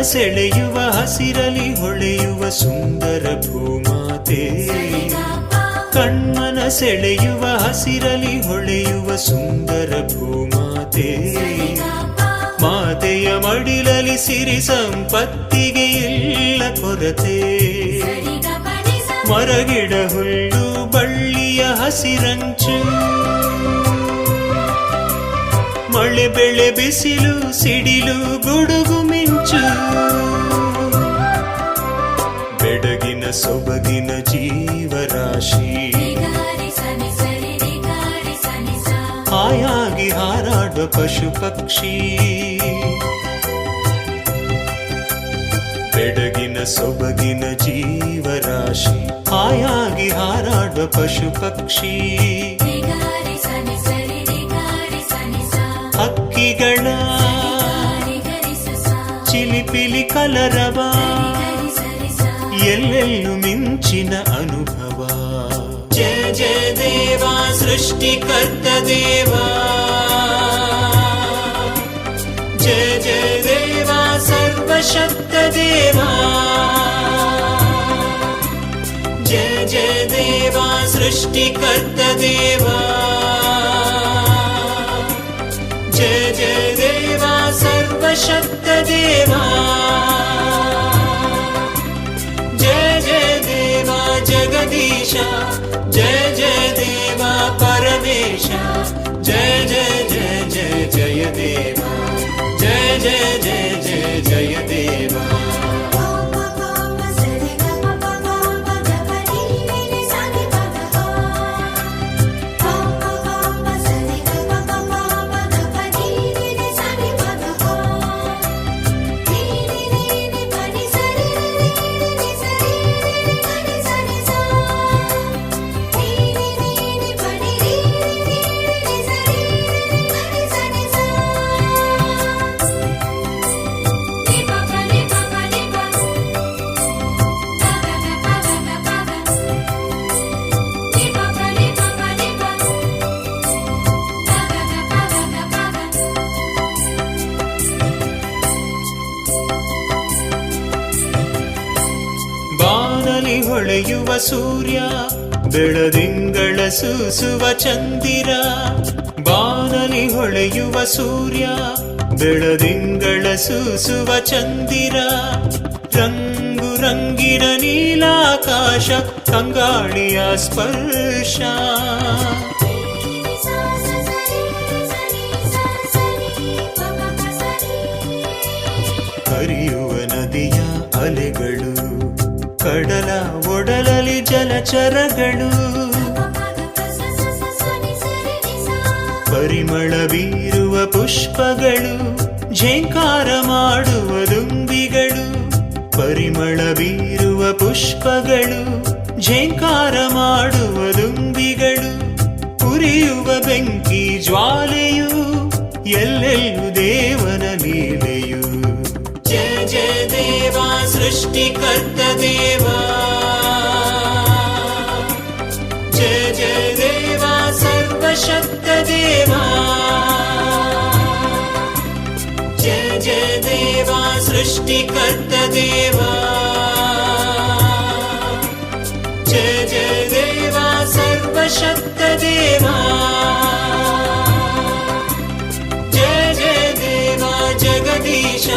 ಸೆಳೆಯುವ ಹಸಿರಲಿ ಹೊಳೆಯುವ ಸುಂದರ ಭೂಮಾತೆ ಕಣ್ಮನ ಸೆಳೆಯುವ ಹಸಿರಲಿ ಹೊಳೆಯುವ ಸುಂದರ ಭೂಮಾತೆ ಮಾತೆಯ ಮಡಿಲಲಿ ಸಿರಿ ಸಂಪತ್ತಿಗೆ ಇಲ್ಲ ಕೊರತೆ ಮರಗಿಡ ಹುಲ್ಲು ಬಳ್ಳಿಯ ಹಸಿರಂಚು ಮಳೆ ಬೆಳೆ ಬಿಸಿಲು ಸಿಡಿಲು ಗುಡುಗು ಮಿಂಚು ಬೆಡಗಿನ ಸೊಬಗಿನ ಜೀವರಾಶಿ ಹಾಯಾಗಿ ಹಾರಾಡುವ ಪಶು ಪಕ್ಷಿ ಬೆಡಗಿನ ಸೊಬಗಿನ ಜೀವರಾಶಿ ಹಾಯಾಗಿ ಹಾರಾಡುವ ಪಶು ಪಕ್ಷಿ ಹಕ್ಕಿಗಳ ಚಿಲಿಪಿಲಿ ಕಲರವ ಎಲ್ಲೆಲ್ಲೂ ಮಿಂಚಿನ ಅನುಭವ ಜಯ ಜಯ ದೇವ ಸೃಷ್ಟಿಕರ್ತ ದೇವ ಜಯ ಜಯ ದೇವ ಸರ್ವಶಕ್ತ ದೇವ ಜಯ ಜಯ ದೇವ ಸೃಷ್ಟಿಕರ್ತ ದೇವ जय जय देवा सर्वशक्त देवा जय जय देवा जगदीशा जय जय देवा परमेशा जय जय जय जय जय देवा जय जय जय जय जय देवा ಹೊಳೆಯುವ ಸೂರ್ಯ ಬೆಳದಿಂಗಳ ಸೂಸುವ ಚಂದಿರ ಬಾನಲಿ ಹೊಳೆಯುವ ಸೂರ್ಯ ಬೆಳದಿಂಗಳ ಸೂಸುವ ಚಂದಿರ ರಂಗು ರಂಗಿನ ನೀಲಾಕಾಶ ತಂಗಾಳಿಯ ಸ್ಪರ್ಶ ಹರಿಯುವ ನದಿಯ ಅಲೆಗಳು ಕಡಲ ಒಡಲಲಿ ಜಲಚರಗಳು ಪರಿಮಳ ಬೀರುವ ಪುಷ್ಪಗಳು ಝೇಂಕಾರ ಮಾಡುವ ದುಂಬಿಗಳು ಪರಿಮಳ ಬೀರುವ ಪುಷ್ಪಗಳು ಝೇಂಕಾರ ಮಾಡುವ ದುಂಬಿಗಳು ಉರಿಯುವ ಬೆಂಕಿ ಜ್ವಾಲೆಯು ಎಲ್ಲೆಲ್ಲೂ ದೇವನ ಲೀಲೆಯು ಜಯ ಜಯ ದೇವ ಸೃಷ್ಟಿಕರ್ತ ದೇವ ಜಯ ಜಯ ದೇವ ಸರ್ವಶಕ್ತ ದೇವ ಜಯ ಜಯ ದೇವ ಸೃಷ್ಟಿಕರ್ತ ದೇವ ಜಯ ಜಯ ದೇವ ಸರ್ವಶಕ್ತ ದೇವ ಜಯ ಜಯ ದೇವ ಜಗದೀಶ